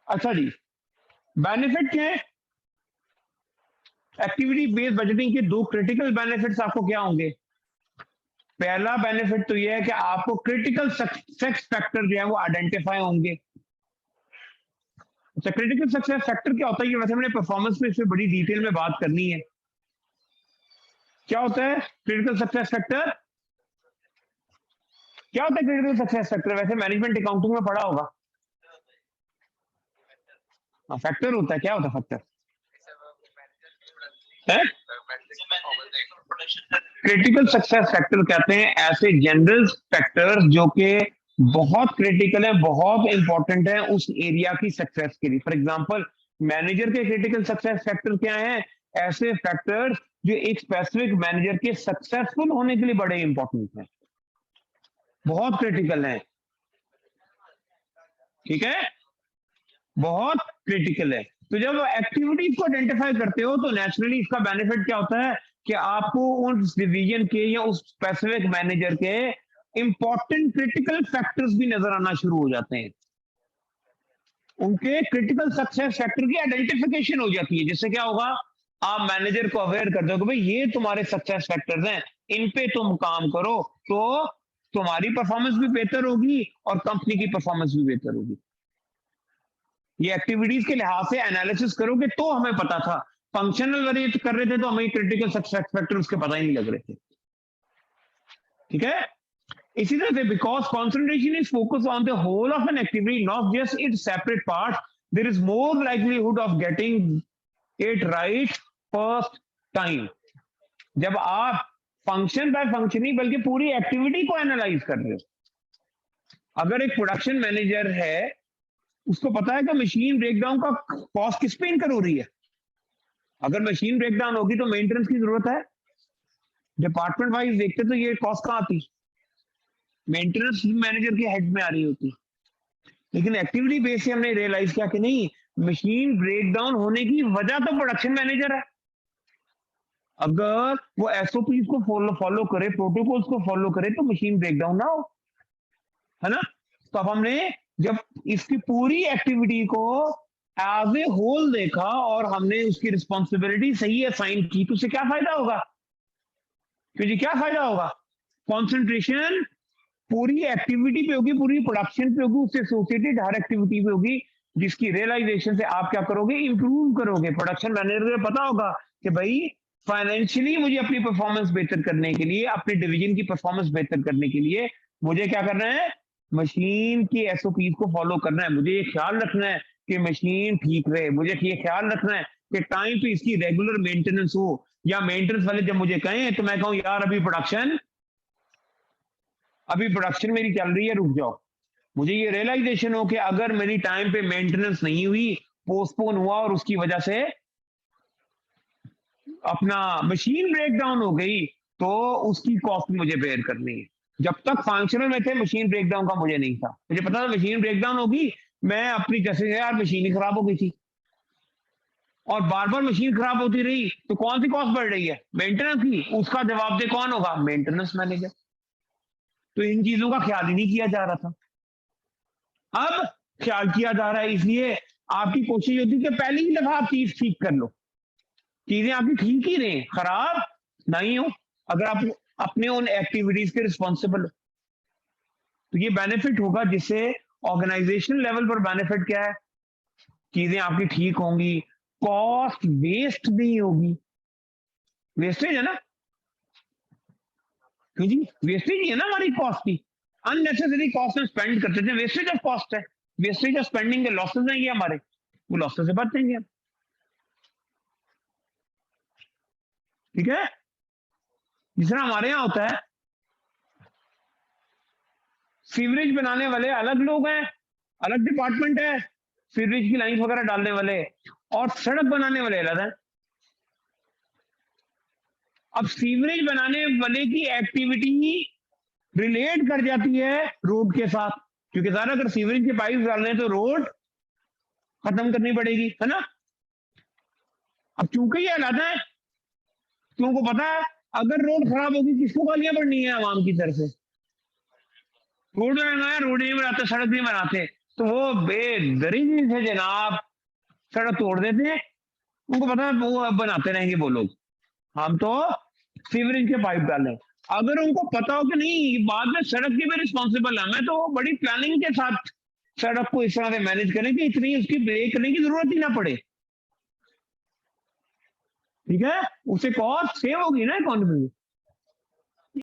अच्छा जी, बेनिफिट क्या है? एक्टिविटी बेस्ड बजटिंग के दो क्रिटिकल बेनिफिट्स आपको क्या होंगे? पहला बेनिफिट तो ये है कि आपको क्रिटिकल सक्सेस फैक्टर जो है वो आइडेंटिफाई होंगे। अच्छा, क्रिटिकल सक्सेस फैक्टर क्या होता है? ये वैसे हमने परफॉर्मेंस में इसमें बड़ी डिटेल में बात करनी है। क्या होता है क्रिटिकल सक्सेस फैक्टर? क्या होता है क्रिटिकल सक्सेस फैक्टर? वैसे मैनेजमेंट अकाउंटिंग में पढ़ा होगा। हाँ, फैक्टर होता है। क्या होता है फैक्टर? क्रिटिकल सक्सेस फैक्टर कहते हैं ऐसे जनरल फैक्टर्स जो कि बहुत क्रिटिकल है, बहुत इंपॉर्टेंट है उस एरिया की सक्सेस के लिए। फॉर एग्जांपल, मैनेजर के क्रिटिकल सक्सेस फैक्टर क्या हैं? ऐसे फैक्टर्स जो एक स्पेसिफिक मैनेजर के सक्सेसफुल होने के लिए बड़े इंपॉर्टेंट हैं, बहुत क्रिटिकल हैं। ठीक है, बहुत क्रिटिकल है। तो जब एक्टिविटीज को आइडेंटिफाई करते हो तो नेचुरली इसका बेनिफिट क्या होता है कि आपको उस डिवीजन के या उस स्पेसिफिक मैनेजर के इंपॉर्टेंट क्रिटिकल फैक्टर्स भी नजर आना शुरू हो जाते हैं। उनके क्रिटिकल सक्सेस फैक्टर की आइडेंटिफिकेशन हो जाती है, जिससे क्या होगा, आप मैनेजर को अवेयर कर दो कि भाई ये तुम्हारे सक्सेस फैक्टर्स हैं, इन पे तुम काम करो तो तुम्हारी परफॉर्मेंस भी बेहतर होगी और कंपनी की परफॉर्मेंस भी बेहतर होगी। ये एक्टिविटीज के लिहाज से एनालिसिस करोगे तो हमें पता था। फंक्शनल वेरिएट कर रहे थे तो हमें क्रिटिकल सक्सेस फैक्टर उसके पता ही नहीं लग रहे थे। ठीक है, इसी तरह से because concentration is focus on the whole of an activity not just its separate part, there is more likelihood of getting it right first time. जब आप फंक्शन बाय फंक्शन ही बल्कि पूरी एक्टिविटी को एनालाइज कर रहे हो। अगर एक प्रोडक्शन मैनेजर है, उसको पता है कि मशीन ब्रेकडाउन का कॉस्ट किस पे इनकर हो रही है। अगर मशीन ब्रेकडाउन होगी तो मेंटेनेंस की जरूरत है। डिपार्टमेंट वाइज देखते तो ये कॉस्ट कहाँ आती? मेंटेनेंस मैनेजर के हेड में आ रही होती। लेकिन एक्टिविटी बेस से हमने रियलाइज किया कि नहीं, मशीन ब्रेकडाउन होने की वजह तो प्रोडक्शन मैनेजर है। अगर वो एसओपी को फॉलो करे, प्रोटोकॉल्स को फॉलो करे तो मशीन ब्रेकडाउन ना हो, है ना। तो अब हमने जब इसकी पूरी एक्टिविटी को एज ए होल देखा और हमने उसकी रिस्पॉन्सिबिलिटी सही असाइन की तो उससे क्या फायदा होगा? क्योंकि क्या फायदा होगा? कॉन्सेंट्रेशन पूरी एक्टिविटी पे होगी, पूरी प्रोडक्शन पे होगी, उससे एसोसिएटेड हर एक्टिविटी पे होगी, जिसकी रियलाइजेशन से आप क्या करोगे? इंप्रूव करोगे। प्रोडक्शन मैनेजर को पता होगा कि भाई फाइनेंशियली मुझे अपनी परफॉर्मेंस बेहतर करने के लिए, अपने डिवीजन की परफॉर्मेंस बेहतर करने के लिए मुझे क्या करना है? मशीन की एसओपीज को फॉलो करना है। मुझे ये ख्याल रखना है कि मशीन ठीक रहे, मुझे ये ख्याल रखना है कि टाइम पे इसकी रेगुलर मेंटेनेंस हो, या मेंटेनेंस वाले जब मुझे कहें तो मैं कहूं यार अभी प्रोडक्शन मेरी चल रही है, रुक जाओ। मुझे ये रियलाइजेशन हो कि अगर मेरी टाइम पे मेंटेनेंस नहीं हुई, पोस्टपोन हुआ और उसकी वजह से अपना मशीन ब्रेकडाउन हो गई, तो उसकी कॉस्ट मुझे बेयर करनी है। जब तक फंक्शनल में थे मशीन ब्रेकडाउन का मुझे नहीं था, मुझे पता था मशीन ब्रेकडाउन होगी, मैं अपनी जैसे यार मशीन ही खराब हो गई थी और बार बार मशीन खराब होती रही तो कौन सी कॉस्ट बढ़ रही है? मेंटेनेंस की। उसका जवाब दे कौन होगा? Maintenance manager. तो इन चीजों का ख्याल ही नहीं किया जा रहा था, अब ख्याल किया जा रहा है। इसलिए आपकी कोशिश होती है कि पहली ही दफा आप चीज ठीक कर लो, चीजें आपकी ठीक ही रहे, खराब नहीं हो, अगर आप अपने उन एक्टिविटीज के रिस्पॉन्सिबल हो तो ये बेनिफिट होगा। जिससे ऑर्गेनाइजेशन लेवल पर बेनिफिट क्या है? चीजें आपकी ठीक होंगी, कॉस्ट वेस्ट नहीं होगी। वेस्टेज है ना, क्यों जी? वेस्टेज ही है ना हमारी कॉस्ट की। अननेसेसरी कॉस्ट में स्पेंड करते थे, वेस्टेज ऑफ कॉस्ट है, वेस्टेज ऑफ स्पेंडिंग के लॉसेस नहीं है हमारे, वो लॉसेस से बचेंगे हम। ठीक है, जिस तरह हमारे यहाँ होता है, सीवरेज बनाने वाले अलग लोग हैं, अलग डिपार्टमेंट है, सीवरेज की लाइन वगैरह डालने वाले, और सड़क बनाने वाले अलग हैं। अब सीवरेज बनाने वाले की एक्टिविटी रिलेट कर जाती है रोड के साथ, क्योंकि सारा अगर सीवरेज के पाइप डालने तो रोड खत्म करनी पड़ेगी, है ना। अब चूंकि ये अलग है, तुमको पता है अगर रोड खराब होगी किसको गालियां पड़नी है? आवाम की तरफ से। रोड बनाना है, रोड नहीं बनाते, सड़क नहीं बनाते, तो वो बेदरीजी से जनाब सड़क तोड़ देते हैं, उनको पता है वो बनाते रहेंगे वो लोग, हम तो सीवरेज के पाइप डालें। अगर उनको पता हो कि नहीं बाद में सड़क की भी रिस्पॉन्सिबल है, मैं तो वो बड़ी प्लानिंग के साथ सड़क को इस तरह से मैनेज करें कि इतनी उसकी ब्रेक करने की जरूरत ही ना पड़े। ठीक है, उससे कॉस्ट सेव होगी ना इकोनॉमी में।